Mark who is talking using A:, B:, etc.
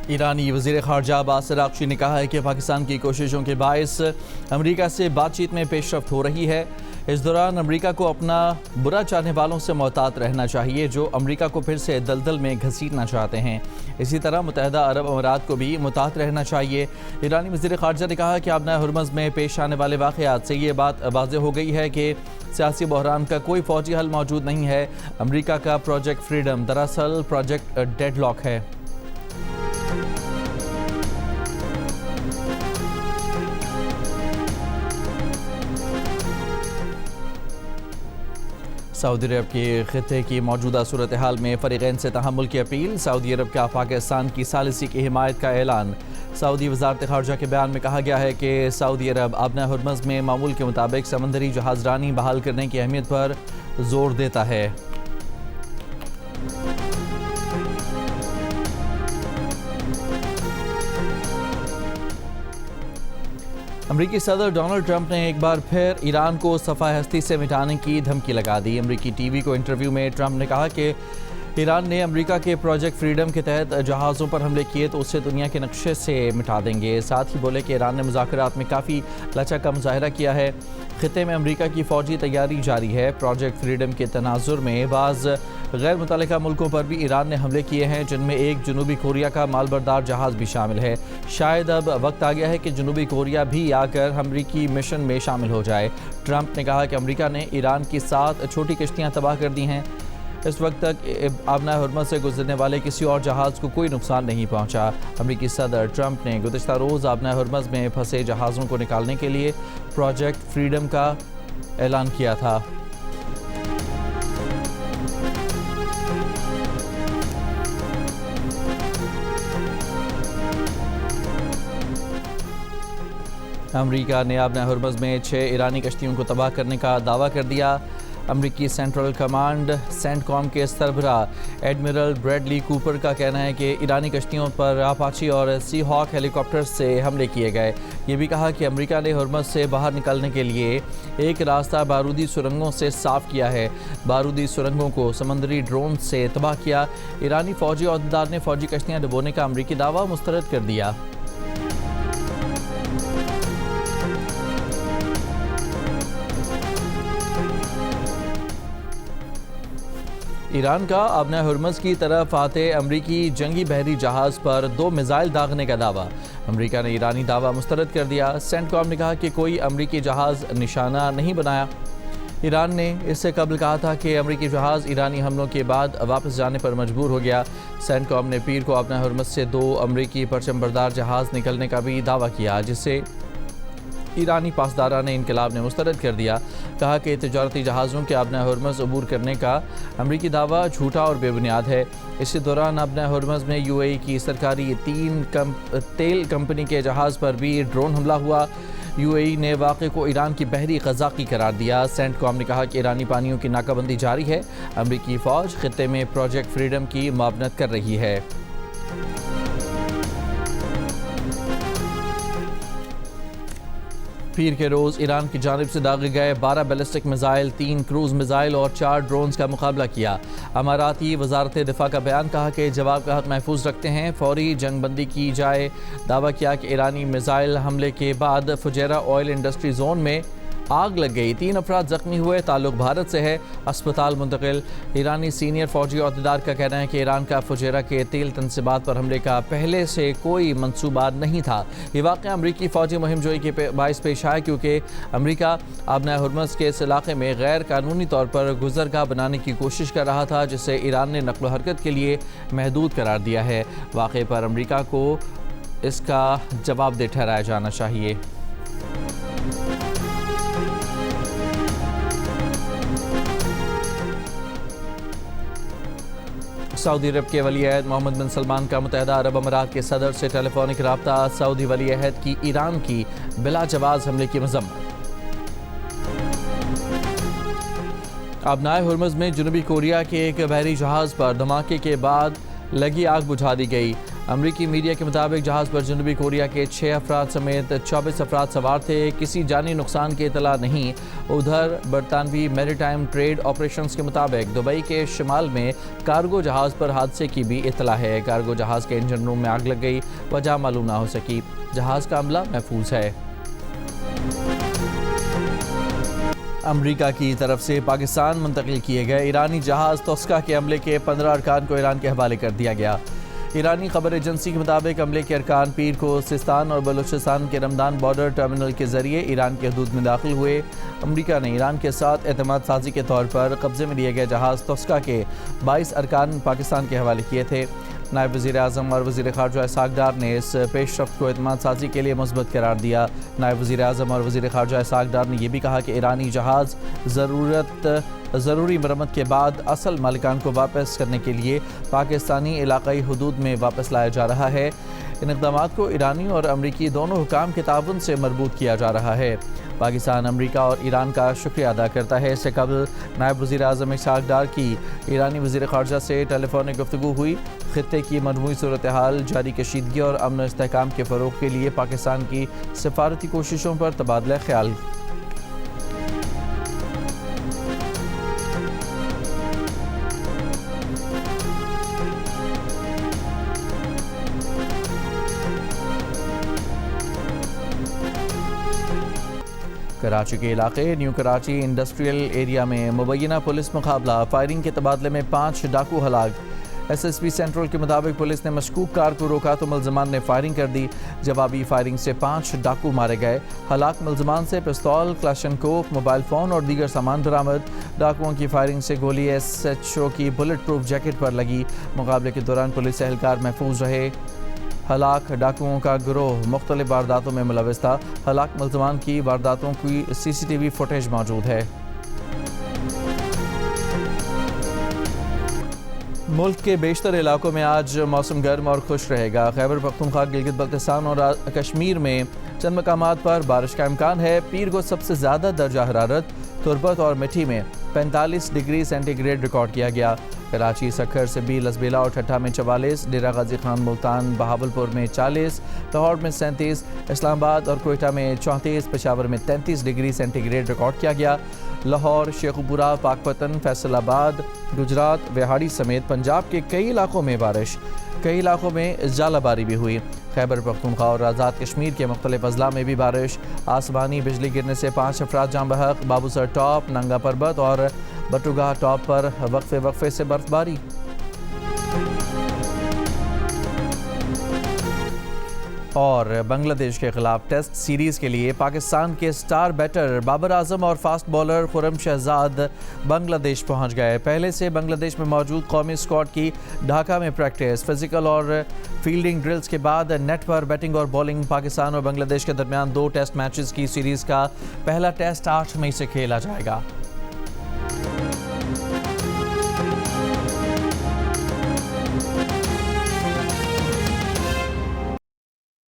A: ایرانی وزیر خارجہ عباس عراقچی نے کہا ہے کہ پاکستان کی کوششوں کے باعث امریکہ سے بات چیت میں پیش رفت ہو رہی ہے۔ اس دوران امریکہ کو اپنا برا چاہنے والوں سے محتاط رہنا چاہیے جو امریکہ کو پھر سے دلدل میں گھسیٹنا چاہتے ہیں۔ اسی طرح متحدہ عرب امارات کو بھی محتاط رہنا چاہیے۔ ایرانی وزیر خارجہ نے کہا کہ آبنائے ہرمز میں پیش آنے والے واقعات سے یہ بات واضح ہو گئی ہے کہ سیاسی بحران کا کوئی فوجی حل موجود نہیں ہے۔ امریکہ کا پروجیکٹ فریڈم دراصل پروجیکٹ ڈیڈ لاک ہے۔ سعودی عرب کے خطے کی موجودہ صورتحال میں فریقین سے تحمل کی اپیل۔ سعودی عرب کا پاکستان کی ثالثی کی حمایت کا اعلان۔ سعودی وزارت خارجہ کے بیان میں کہا گیا ہے کہ سعودی عرب آبنائے ہرمز میں معمول کے مطابق سمندری جہاز رانی بحال کرنے کی اہمیت پر زور دیتا ہے۔ امریکی صدر ڈونلڈ ٹرمپ نے ایک بار پھر ایران کو صفحہ ہستی سے مٹانے کی دھمکی لگا دی۔ امریکی ٹی وی کو انٹرویو میں ٹرمپ نے کہا کہ ایران نے امریکہ کے پروجیکٹ فریڈم کے تحت جہازوں پر حملے کیے تو اسے دنیا کے نقشے سے مٹا دیں گے۔ ساتھ ہی بولے کہ ایران نے مذاکرات میں کافی لچک کا مظاہرہ کیا ہے۔ خطے میں امریکہ کی فوجی تیاری جاری ہے۔ پروجیکٹ فریڈم کے تناظر میں بعض غیر متعلقہ ملکوں پر بھی ایران نے حملے کیے ہیں، جن میں ایک جنوبی کوریا کا مال بردار جہاز بھی شامل ہے۔ شاید اب وقت آ گیا ہے کہ جنوبی کوریا بھی آ کر امریکی مشن میں شامل ہو جائے۔ ٹرمپ نے کہا کہ امریکہ نے ایران کی 7 چھوٹی کشتیاں تباہ کر دی ہیں۔ اس وقت تک آبنائے ہرمز سے گزرنے والے کسی اور جہاز کو کوئی نقصان نہیں پہنچا۔ امریکی صدر ٹرمپ نے گزشتہ روز آبنائے ہرمز میں پھنسے جہازوں کو نکالنے کے لیے پروجیکٹ فریڈم کا اعلان کیا تھا۔ امریکہ نے آبنائے ہرمز میں 6 ایرانی کشتیوں کو تباہ کرنے کا دعویٰ کر دیا۔ امریکی سینٹرل کمانڈ سینٹ کام کے سربراہ ایڈمرل بریڈلی کوپر کا کہنا ہے کہ ایرانی کشتیوں پر آپاچی اور سی ہاک ہیلی کاپٹر سے حملے کیے گئے۔ یہ بھی کہا کہ امریکہ نے ہرمز سے باہر نکلنے کے لیے ایک راستہ بارودی سرنگوں سے صاف کیا ہے۔ بارودی سرنگوں کو سمندری ڈرون سے تباہ کیا۔ ایرانی فوجی عہدیدار نے فوجی کشتیاں ڈبونے کا امریکی دعویٰ مسترد کر دیا۔ ایران کا آبنائے ہرمز کی طرف آتے امریکی جنگی بحری جہاز پر 2 میزائل داغنے کا دعویٰ۔ امریکہ نے ایرانی دعویٰ مسترد کر دیا۔ سینٹ کام نے کہا کہ کوئی امریکی جہاز نشانہ نہیں بنایا۔ ایران نے اس سے قبل کہا تھا کہ امریکی جہاز ایرانی حملوں کے بعد واپس جانے پر مجبور ہو گیا۔ سینٹ کام نے پیر کو آبنائے ہرمز سے 2 امریکی پرچم بردار جہاز نکلنے کا بھی دعویٰ کیا، جسے ایرانی پاسداران انقلاب نے مسترد کر دیا۔ کہا کہ تجارتی جہازوں کے آبنائے ہرمز عبور کرنے کا امریکی دعویٰ جھوٹا اور بے بنیاد ہے۔ اسی دوران آبنائے ہرمز میں یو اے ای کی سرکاری تیل کمپنی کے جہاز پر بھی ڈرون حملہ ہوا۔ یو اے ای نے واقعے کو ایران کی بحری قزاقی قرار دیا۔ سینٹ کام نے کہا کہ ایرانی پانیوں کی ناکہ بندی جاری ہے۔ امریکی فوج خطے میں پروجیکٹ فریڈم کی معاونت کر رہی ہے۔ پیر کے روز ایران کی جانب سے داغے گئے 12 بیلسٹک میزائل، 3 کروز میزائل اور 4 ڈرونز کا مقابلہ کیا۔ اماراتی وزارت دفاع کا بیان کہا کہ جواب کا حق محفوظ رکھتے ہیں، فوری جنگ بندی کی جائے۔ دعویٰ کیا کہ ایرانی میزائل حملے کے بعد فجیرہ آئل انڈسٹری زون میں آگ لگ گئی، 3 افراد زخمی ہوئے، تعلق بھارت سے ہے، اسپتال منتقل۔ ایرانی سینئر فوجی عہدیدار کا کہنا ہے کہ ایران کا فجیرہ کے تیل تنصیبات پر حملے کا پہلے سے کوئی منصوبہ نہیں تھا۔ یہ واقعہ امریکی فوجی مہم جوئی کے باعث پیش آیا کیونکہ امریکہ آبنائے ہرمز کے اس علاقے میں غیر قانونی طور پر گزرگاہ بنانے کی کوشش کر رہا تھا، جسے ایران نے نقل و حرکت کے لیے محدود قرار دیا ہے۔ واقعے پر امریکہ کو اس کا جواب دہ ٹھہرایا جانا چاہیے۔ سعودی عرب کے ولی عہد محمد بن سلمان کا متحدہ عرب امارات کے صدر سے ٹیلی فونک رابطہ۔ سعودی ولی عہد کی ایران کی بلا جواز حملے کی مذمت۔ آبنائے ہرمز میں جنوبی کوریا کے ایک بحری جہاز پر دھماکے کے بعد لگی آگ بجھا دی گئی۔ امریکی میڈیا کے مطابق جہاز پر جنوبی کوریا کے 6 افراد سمیت 24 افراد سوار تھے. کسی جانی نقصان کی اطلاع نہیں. ادھر برطانوی میری ٹائم ٹریڈ آپریشنز کے مطابق دبئی کے شمال میں کارگو جہاز پر حادثے کی بھی اطلاع ہے. کارگو جہاز کے انجن روم میں آگ لگ گئی. وجہ معلوم نہ ہو سکی. جہاز کا عملہ محفوظ ہے. امریکہ کی طرف سے پاکستان منتقل کیے گئے ایرانی جہاز توسکا کے عملے کے 15 ارکان کو ایران کے حوالے کر دیا گیا. ایرانی خبر ایجنسی کے مطابق عملے کے ارکان پیر کو سستان اور بلوچستان کے رمضان بارڈر ٹرمینل کے ذریعے ایران کی حدود میں داخل ہوئے. امریکہ نے ایران کے ساتھ اعتماد سازی کے طور پر قبضے میں لیے گئے جہاز توسکا کے 22 ارکان پاکستان کے حوالے کیے تھے. نائب وزیر اعظم اور وزیر خارجہ اسحاق ڈار نے اس پیش رفت کو اعتماد سازی کے لیے مثبت قرار دیا. نائب وزیر اعظم اور وزیر خارجہ اسحاق ڈار نے یہ بھی کہا کہ ایرانی جہاز ضروری مرمت کے بعد اصل مالکان کو واپس کرنے کے لیے پاکستانی علاقائی حدود میں واپس لایا جا رہا ہے. ان اقدامات کو ایرانی اور امریکی دونوں حکام کے تعاون سے مربوط کیا جا رہا ہے. پاکستان امریکہ اور ایران کا شکریہ ادا کرتا ہے. اس سے قبل نائب وزیر اعظم اسحاق ڈار کی ایرانی وزیر خارجہ سے ٹیلی فونک گفتگو ہوئی. خطے کی مجموعی صورتحال، جاری کشیدگی اور امن و استحکام کے فروغ کے لیے پاکستان کی سفارتی کوششوں پر تبادلہ خیال. کراچی کے علاقے نیو کراچی انڈسٹریل ایریا میں مبینہ پولیس مقابلہ، فائرنگ کے تبادلے میں 5 ڈاکو ہلاک. ایس ایس پی سینٹرل کے مطابق پولیس نے مشکوک کار کو روکا تو ملزمان نے فائرنگ کر دی. جوابی فائرنگ سے 5 ڈاکو مارے گئے. ہلاک ملزمان سے پستول، کلاشنکوف، موبائل فون اور دیگر سامان برآمد. ڈاکوؤں کی فائرنگ سے گولی ایس ایچ او کی بلٹ پروف جیکٹ پر لگی. مقابلے کے دوران پولیس اہلکار محفوظ رہے. ہلاک ڈاکوؤں کا گروہ مختلف وارداتوں میں ملوث تھا. ہلاک ملزمان کی وارداتوں کی سی سی ٹی وی فوٹیج موجود ہے. ملک کے بیشتر علاقوں میں آج موسم گرم اور خوش رہے گا. خیبر پختونخوا، گلگت بلتستان اور کشمیر میں چند مقامات پر بارش کا امکان ہے. پیر کو سب سے زیادہ درجہ حرارت تربت اور مٹھی میں 45 ڈگری سینٹی گریڈ ریکارڈ کیا گیا. کراچی، سکھر، سبی، لسبیلا اور ٹھٹھہ میں 44، ڈیرہ غازی خان، ملتان، بہاولپور میں 40، لاہور میں 37، اسلام آباد اور کوئٹہ میں 34، پشاور میں 33 ڈگری سینٹی گریڈ ریکارڈ کیا گیا. لاہور، شیخوپورہ، پاکپتن، فیصل آباد، گجرات، وہاڑی سمیت پنجاب کے کئی علاقوں میں بارش، کئی علاقوں میں ژالہ باری بھی ہوئی. خیبر پختونخوا اور آزاد کشمیر کے مختلف اضلاع میں بھی بارش. آسمانی بجلی گرنے سے 5 افراد جاں بحق. بابوسر ٹاپ، ننگا پربت اور بٹوگاہ ٹاپ پر وقفے سے برف باری. اور بنگلہ دیش کے خلاف ٹیسٹ سیریز کے لیے پاکستان کے سٹار بیٹر بابر اعظم اور فاسٹ بولر خرم شہزاد بنگلہ دیش پہنچ گئے. پہلے سے بنگلہ دیش میں موجود قومی اسکواڈ کی ڈھاکہ میں پریکٹس، فزیکل اور فیلڈنگ ڈرلز کے بعد نیٹ پر بیٹنگ اور بولنگ. پاکستان اور بنگلہ دیش کے درمیان 2 ٹیسٹ میچز کی سیریز کا پہلا ٹیسٹ 8 مئی سے کھیلا جائے گا.